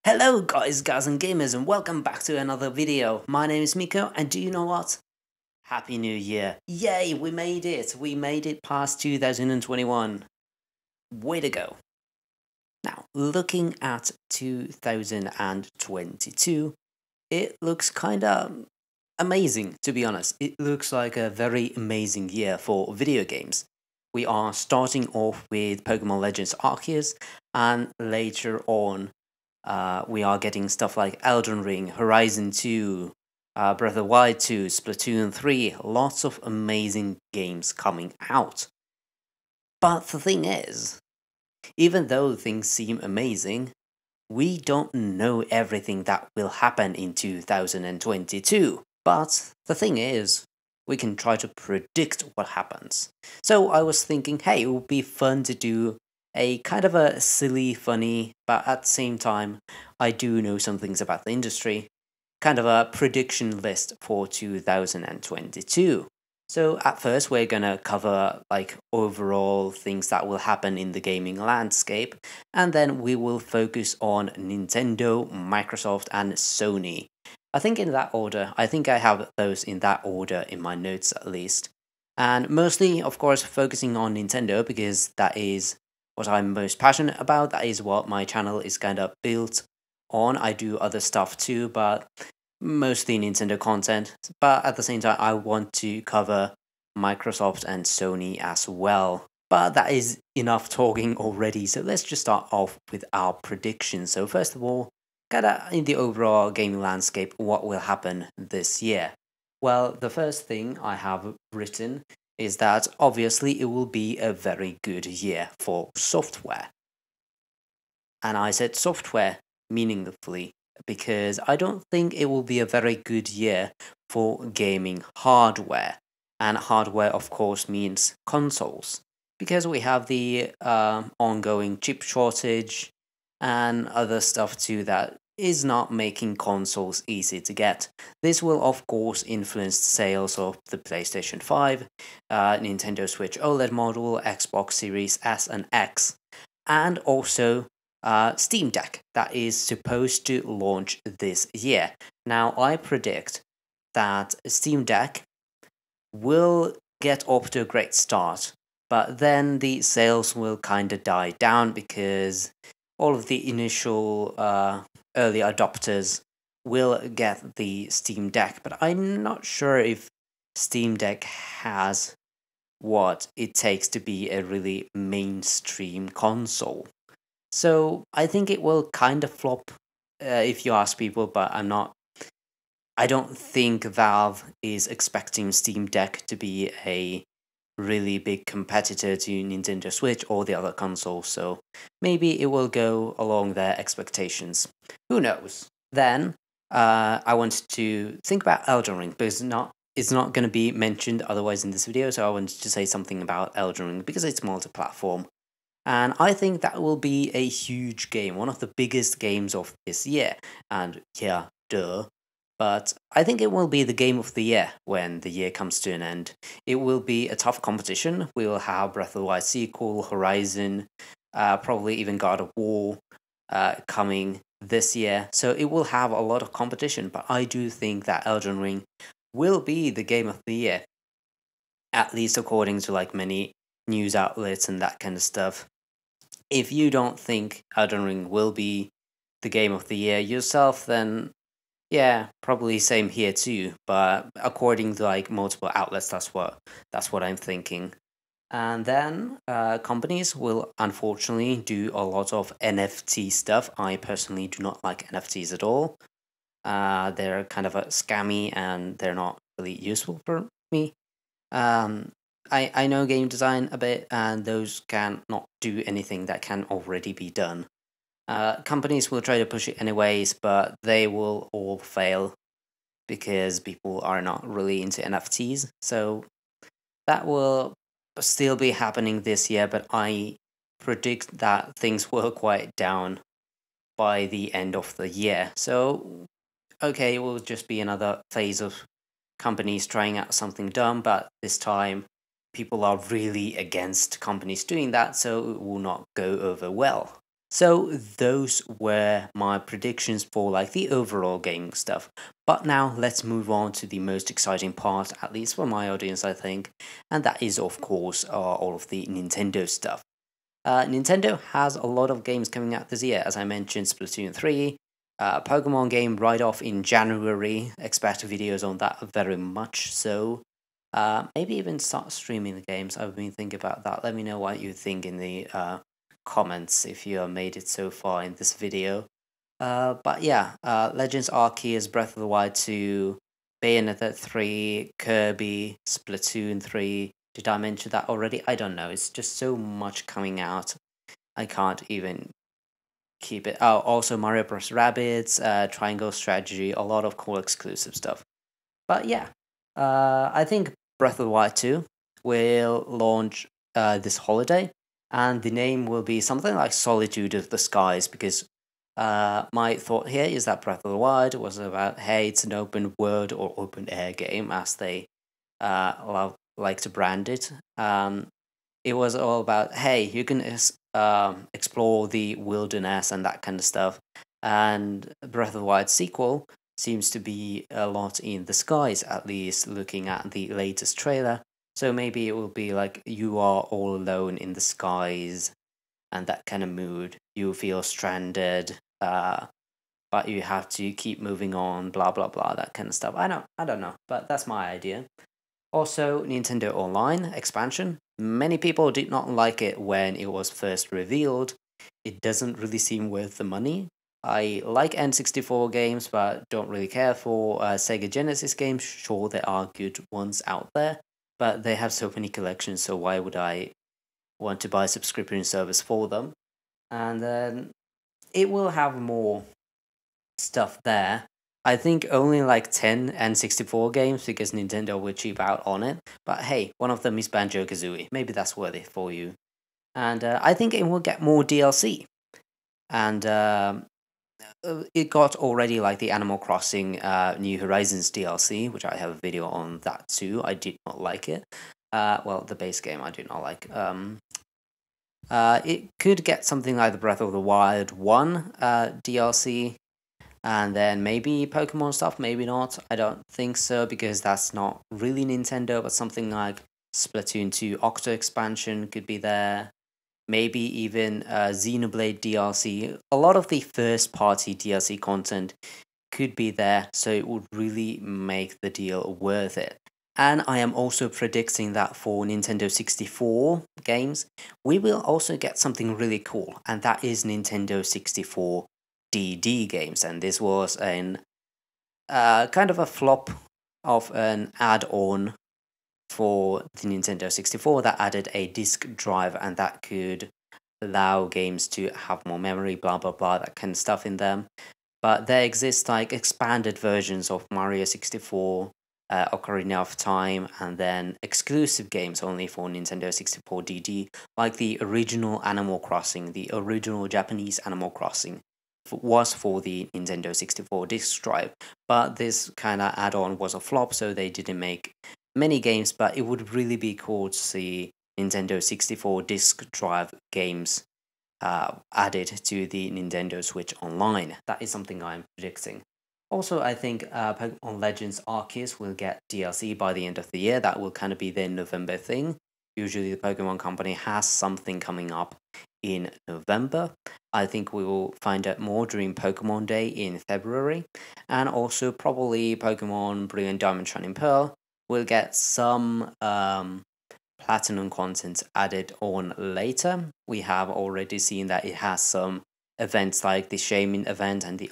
Hello guys, guys and gamers, and welcome back to another video. My name is Miko, and do you know what? Happy New Year. Yay, we made it. We made it past 2021. Way to go. Now, looking at 2022, it looks kinda amazing, to be honest. It looks like a very amazing year for video games. We are starting off with Pokemon Legends Arceus, and later on, we are getting stuff like Elden Ring, Horizon 2, Breath of the Wild 2, Splatoon 3, lots of amazing games coming out. But the thing is, even though things seem amazing, we don't know everything that will happen in 2022. But the thing is, we can try to predict what happens. So I was thinking, hey, it would be fun to do a kind of a silly, funny, but at the same time, I do know some things about the industry, kind of a prediction list for 2022. So at first, we're gonna cover like overall things that will happen in the gaming landscape, and then we will focus on Nintendo, Microsoft, and Sony. I think in that order. I think I have those in that order in my notes at least. And mostly, of course, focusing on Nintendo because that is what I'm most passionate about. That is what my channel is kind of built on. I do other stuff too, but mostly Nintendo content. But at the same time, I want to cover Microsoft and Sony as well. But that is enough talking already, so let's just start off with our predictions. So first of all, kinda in the overall gaming landscape, what will happen this year? Well, the first thing I have written is that obviously it will be a very good year for software. And I said software meaningfully because I don't think it will be a very good year for gaming hardware. And hardware, of course, means consoles because we have the ongoing chip shortage and other stuff too that is not making consoles easy to get. This will, of course, influence sales of the PlayStation 5, Nintendo Switch OLED model, Xbox Series S and X, and also Steam Deck that is supposed to launch this year. Now, I predict that Steam Deck will get off to a great start, but then the sales will kind of die down because all of the initial early adopters will get the Steam Deck, but I'm not sure if Steam Deck has what it takes to be a really mainstream console. So I think it will kind of flop if you ask people, but I don't think Valve is expecting Steam Deck to be a really big competitor to Nintendo Switch or the other consoles, so maybe it will go along their expectations. Who knows? Then, I want to think about Elden Ring because it's not going to be mentioned otherwise in this video, so I wanted to say something about Elden Ring because it's multi-platform. And I think that will be a huge game, one of the biggest games of this year. And yeah, duh. But I think it will be the game of the year when the year comes to an end. It will be a tough competition. We will have Breath of the Wild sequel, Horizon, probably even God of War coming this year. So it will have a lot of competition, but I do think that Elden Ring will be the game of the year. At least according to like many news outlets and that kind of stuff. If you don't think Elden Ring will be the game of the year yourself, then yeah, probably same here too. But according to like multiple outlets, that's what I'm thinking. And then companies will unfortunately do a lot of NFT stuff. I personally do not like NFTs at all. They're kind of a scammy and they're not really useful for me. Um, I know game design a bit, and those can not do anything that can already be done. Companies will try to push it anyways, but they will all fail because people are not really into NFTs. So that will still be happening this year, but I predict that things will quiet down by the end of the year. So, okay, it will just be another phase of companies trying out something dumb, but this time people are really against companies doing that, so it will not go over well. So those were my predictions for like the overall gaming stuff. But now let's move on to the most exciting part, at least for my audience, I think, and that is of course all of the Nintendo stuff. Nintendo has a lot of games coming out this year, as I mentioned, Splatoon 3, Pokemon game right off in January. Expect videos on that very much so. Maybe even start streaming the games. I've been thinking about that. Let me know what you think in the comments if you have made it so far in this video. But yeah, Legends Arceus, Breath of the Wild 2, Bayonetta 3, Kirby, Splatoon 3. Did I mention that already? I don't know. It's just so much coming out. I can't even keep it. Oh, also Mario Bros. Rabbids, Triangle Strategy, a lot of cool exclusive stuff. But yeah, I think Breath of the Wild 2 will launch this holiday, and the name will be something like Solitude of the Skies, because my thought here is that Breath of the Wild was about, hey, it's an open world or open air game, as they like to brand it. It was all about, hey, you can explore the wilderness and that kind of stuff. And Breath of the Wild sequel seems to be a lot in the skies, at least looking at the latest trailer. So maybe it will be like you are all alone in the skies and that kind of mood. You feel stranded, but you have to keep moving on, blah blah blah, that kind of stuff. I don't know, but that's my idea. Also, Nintendo Online expansion. Many people did not like it when it was first revealed. It doesn't really seem worth the money. I like N64 games, but don't really care for Sega Genesis games. Sure, there are good ones out there, but they have so many collections, so why would I want to buy a subscription service for them? And then it will have more stuff there. I think only like 10 N64 games because Nintendo will cheap out on it. But hey, one of them is Banjo Kazooie. Maybe that's worth it for you. And I think it will get more DLC. And it got already like the Animal Crossing New Horizons DLC, which I have a video on that too. I did not like it. Well, the base game I did not like. It could get something like the Breath of the Wild 1 DLC, and then maybe Pokemon stuff, maybe not. I don't think so, because that's not really Nintendo, but something like Splatoon 2 Octo expansion could be there. Maybe even Xenoblade DLC. A lot of the first party DLC content could be there, so it would really make the deal worth it. And I am also predicting that for Nintendo 64 games, we will also get something really cool, and that is Nintendo 64 DD games. And this was an kind of a flop of an add-on for the Nintendo 64 that added a disk drive, and that could allow games to have more memory, blah blah blah, that kind of stuff in them. But there exist like expanded versions of Mario 64, Ocarina of Time, and then exclusive games only for Nintendo 64 DD, like the original Animal Crossing, the original Japanese Animal Crossing was for the Nintendo 64 disk drive. But this kind of add-on was a flop, so they didn't make many games, but it would really be cool to see Nintendo 64 disk drive games added to the Nintendo Switch Online. That is something I'm predicting. Also, I think Pokemon Legends Arceus will get DLC by the end of the year. That will kind of be their November thing. Usually the Pokemon Company has something coming up in November. I think we will find out more during Pokemon Day in February. And also probably Pokemon Brilliant Diamond Shining Pearl will get some platinum content added on later. We have already seen that it has some events like the Shaman event and the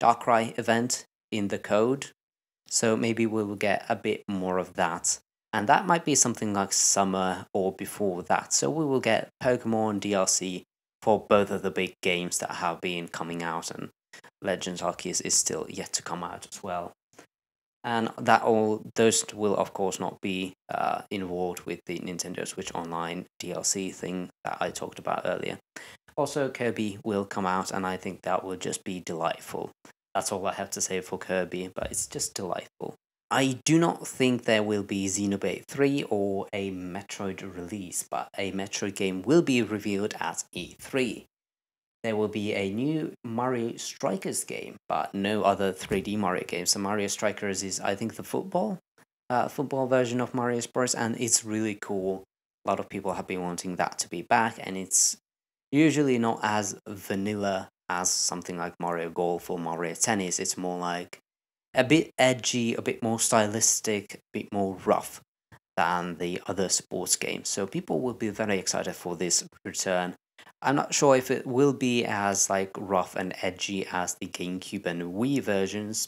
Darkrai event in the code. So maybe we will get a bit more of that. And that might be something like summer or before that. So we will get Pokemon DLC for both of the big games that have been coming out, and Legends Arceus is still yet to come out as well. And that all those will of course not be involved with the Nintendo Switch Online DLC thing that I talked about earlier. Also, Kirby will come out, and I think that will just be delightful. That's all I have to say for Kirby, but it's just delightful. I do not think there will be Xenoblade 3 or a Metroid release, but a Metroid game will be revealed at E3. there will be a new Mario Strikers game, but no other 3D Mario games. So Mario Strikers is, I think, the football version of Mario Sports, and it's really cool. A lot of people have been wanting that to be back, and it's usually not as vanilla as something like Mario Golf or Mario Tennis. It's more like a bit edgy, a bit more stylistic, a bit more rough than the other sports games. So people will be very excited for this return. I'm not sure if it will be as like rough and edgy as the GameCube and Wii versions,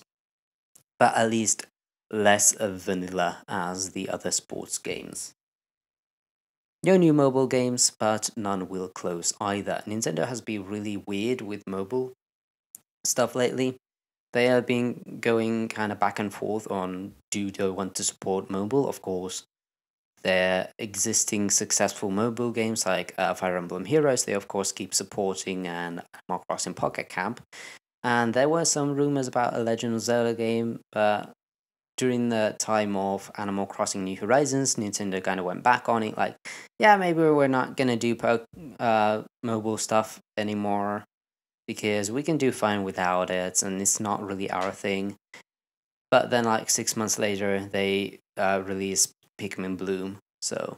but at least less vanilla as the other sports games. No new mobile games, but none will close either. Nintendo has been really weird with mobile stuff lately. They have been going kind of back and forth on do they want to support mobile. Of course, their existing successful mobile games like Fire Emblem Heroes, they of course keep supporting, and Animal Crossing Pocket Camp. And there were some rumors about a Legend of Zelda game, but during the time of Animal Crossing New Horizons, Nintendo kind of went back on it, like, yeah, maybe we're not gonna do mobile stuff anymore because we can do fine without it, and it's not really our thing. But then, like 6 months later, they released Pikmin Bloom. So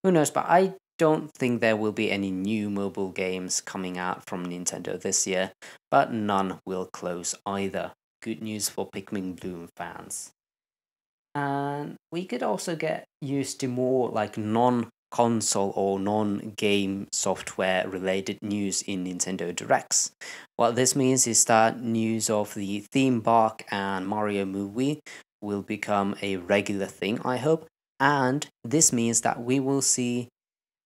who knows? But I don't think there will be any new mobile games coming out from Nintendo this year. But none will close either. Good news for Pikmin Bloom fans. And we could also get used to more like non-console or non-game software related news in Nintendo Directs. What this means is that news of the theme park and Mario movie will become a regular thing, I hope. And this means that we will see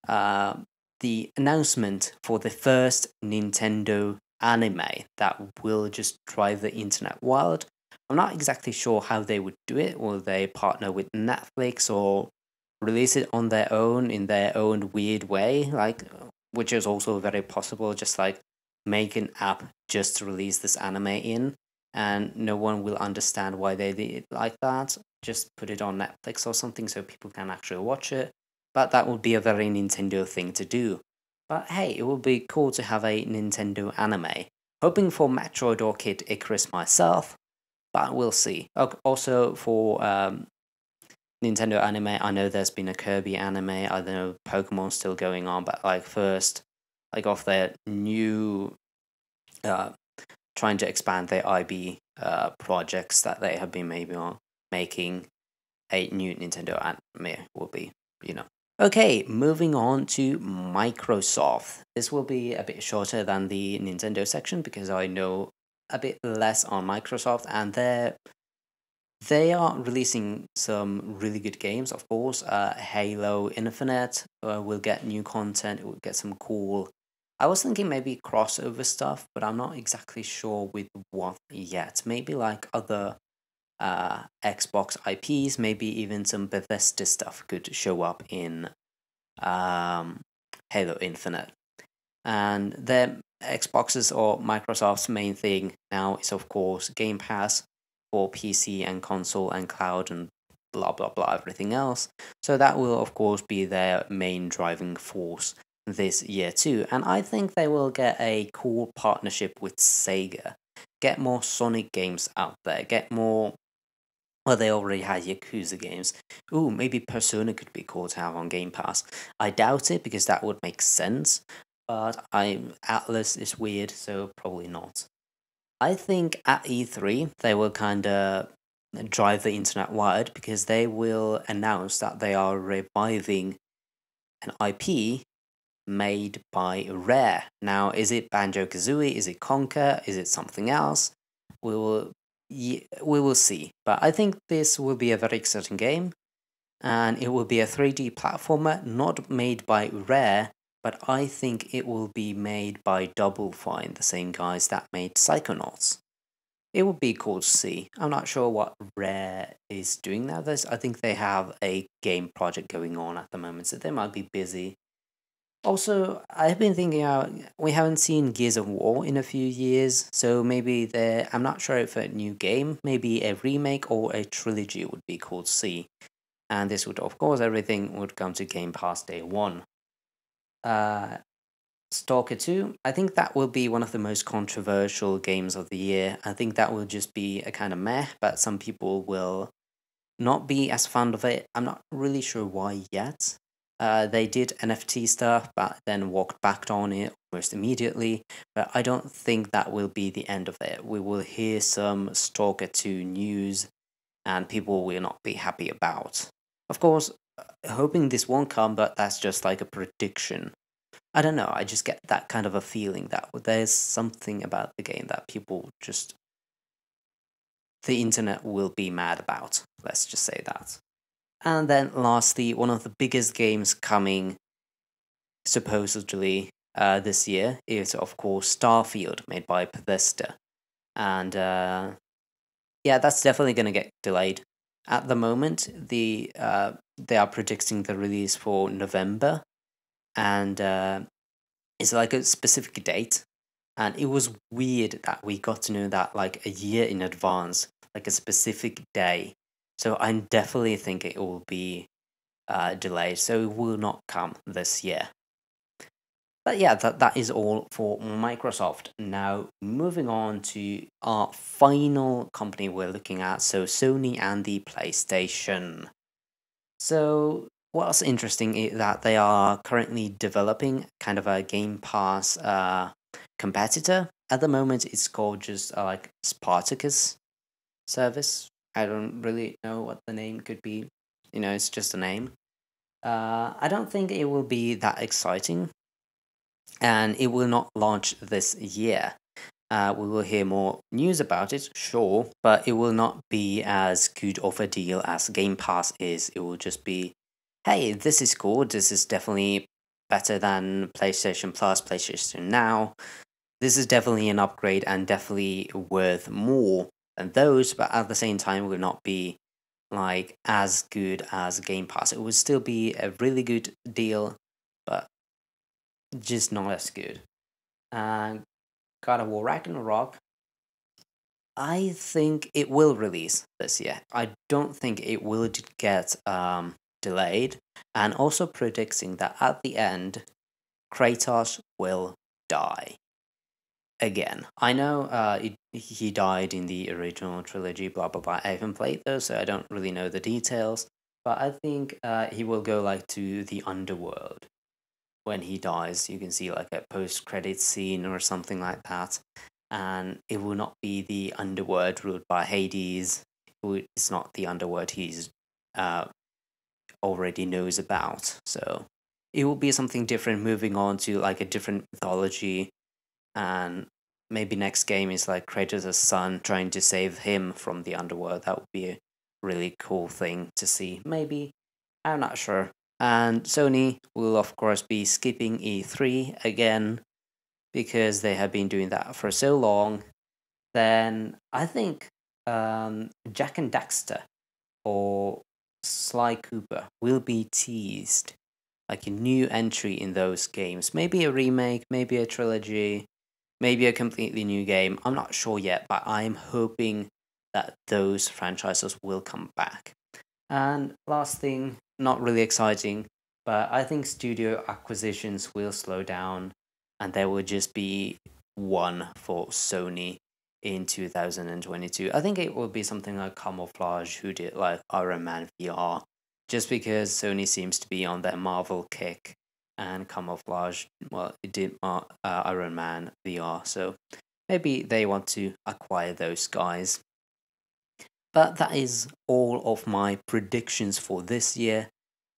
uh, the announcement for the first Nintendo anime that will just drive the internet wild. I'm not exactly sure how they would do it. Will they partner with Netflix or release it on their own in their own weird way? Like, which is also very possible. Just like make an app just to release this anime in, and no one will understand why they did it like that. Just put it on Netflix or something so people can actually watch it. But that would be a very Nintendo thing to do. But hey, it would be cool to have a Nintendo anime. Hoping for Metroid or Kid Icarus myself, but we'll see. Also, for Nintendo anime, I know there's been a Kirby anime. I don't know, Pokemon's still going on, but like first, like of their new, uh, trying to expand their IB projects that they have been maybe on making, a new Nintendo anime will be, you know. Okay, moving on to Microsoft. This will be a bit shorter than the Nintendo section because I know a bit less on Microsoft, and they are releasing some really good games, of course. Halo Infinite will get new content, it will get some cool. I was thinking maybe crossover stuff, but I'm not exactly sure with what yet. Maybe like other Xbox IPs, maybe even some Bethesda stuff could show up in Halo Infinite. And the Xbox's or Microsoft's main thing now is, of course, Game Pass for PC and console and cloud and blah blah blah, everything else. So that will, of course, be their main driving force this year too. And I think they will get a cool partnership with Sega. Get more Sonic games out there. Get more. Well, they already had Yakuza games. Ooh, maybe Persona could be cool to have on Game Pass. I doubt it because that would make sense, but Atlas is weird, so probably not. I think at E3 they will kind of drive the internet wide because they will announce that they are reviving an IP made by Rare. Now, is it Banjo Kazooie? Is it Conker? Is it something else? We will we will see. But I think this will be a very exciting game, and it will be a 3D platformer not made by Rare, but I think it will be made by Double Fine, the same guys that made Psychonauts. It would be cool to see. I'm not sure what Rare is doing now. I think they have a game project going on at the moment, so they might be busy. Also, I've been thinking we haven't seen Gears of War in a few years, so maybe I'm not sure if a new game, maybe a remake or a trilogy would be cool to see. And this would, of course, everything would come to Game Pass day one. Uh, Stalker 2, I think that will be one of the most controversial games of the year. I think that will just be a kind of meh, but some people will not be as fond of it. I'm not really sure why yet. They did NFT stuff, but then walked back on it almost immediately. But I don't think that will be the end of it. We will hear some Stalker 2 news, and people will not be happy about. Of course, hoping this won't come, but that's just like a prediction. I don't know, I just get that kind of a feeling that there's something about the game that people just, the internet will be mad about. Let's just say that. And then lastly, one of the biggest games coming supposedly this year is, of course, Starfield, made by Bethesda. And yeah, that's definitely going to get delayed. At the moment, they are predicting the release for November, and it's like a specific date. And it was weird that we got to know that like a year in advance, like a specific day. So I definitely think it will be delayed, so it will not come this year. But yeah, that is all for Microsoft. Now, moving on to our final company we're looking at, so Sony and the PlayStation. So, what's interesting is that they are currently developing kind of a Game Pass competitor. At the moment, it's called just like Spartacus service. I don't really know what the name could be. It's just a name. I don't think it will be that exciting, and it will not launch this year. We will hear more news about it, sure, but it will not be as good of a deal as Game Pass is. It will just be, hey, this is cool. This is definitely better than PlayStation Plus, PlayStation Now. This is definitely an upgrade and definitely worth more than those, but at the same time, will not be like as good as Game Pass. It would still be a really good deal, but just not as good. And God of War Ragnarok, I think it will release this year. I don't think it will get delayed, and also predicting that at the end, Kratos will die again. I know he died in the original trilogy, blah blah blah. I haven't played those, so I don't really know the details. But I think he will go like to the underworld when he dies. You can see like a post-credit scene or something like that, and it will not be the underworld ruled by Hades. It's not the underworld he's uh, already knows about. So it will be something different, moving on to like a different mythology, and maybe next game is like Kratos' son trying to save him from the underworld. That would be a really cool thing to see. Maybe, I'm not sure. And Sony will of course be skipping E3 again because they have been doing that for so long. Then I think Jack and Daxter or Sly Cooper will be teased, like a new entry in those games. Maybe a remake, maybe a trilogy, maybe a completely new game. I'm not sure yet, but I'm hoping that those franchises will come back. And last thing, not really exciting, but I think studio acquisitions will slow down, and there will just be one for Sony in 2022. I think it will be something like Camouflage, who did like Iron Man VR, just because Sony seems to be on their Marvel kick, and Camouflage, well, it did Iron Man VR, so maybe they want to acquire those guys. But that is all of my predictions for this year.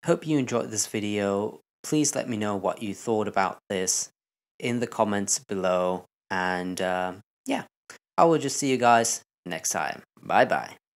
Hope you enjoyed this video. Please let me know what you thought about this in the comments below. And yeah, I will just see you guys next time. Bye bye.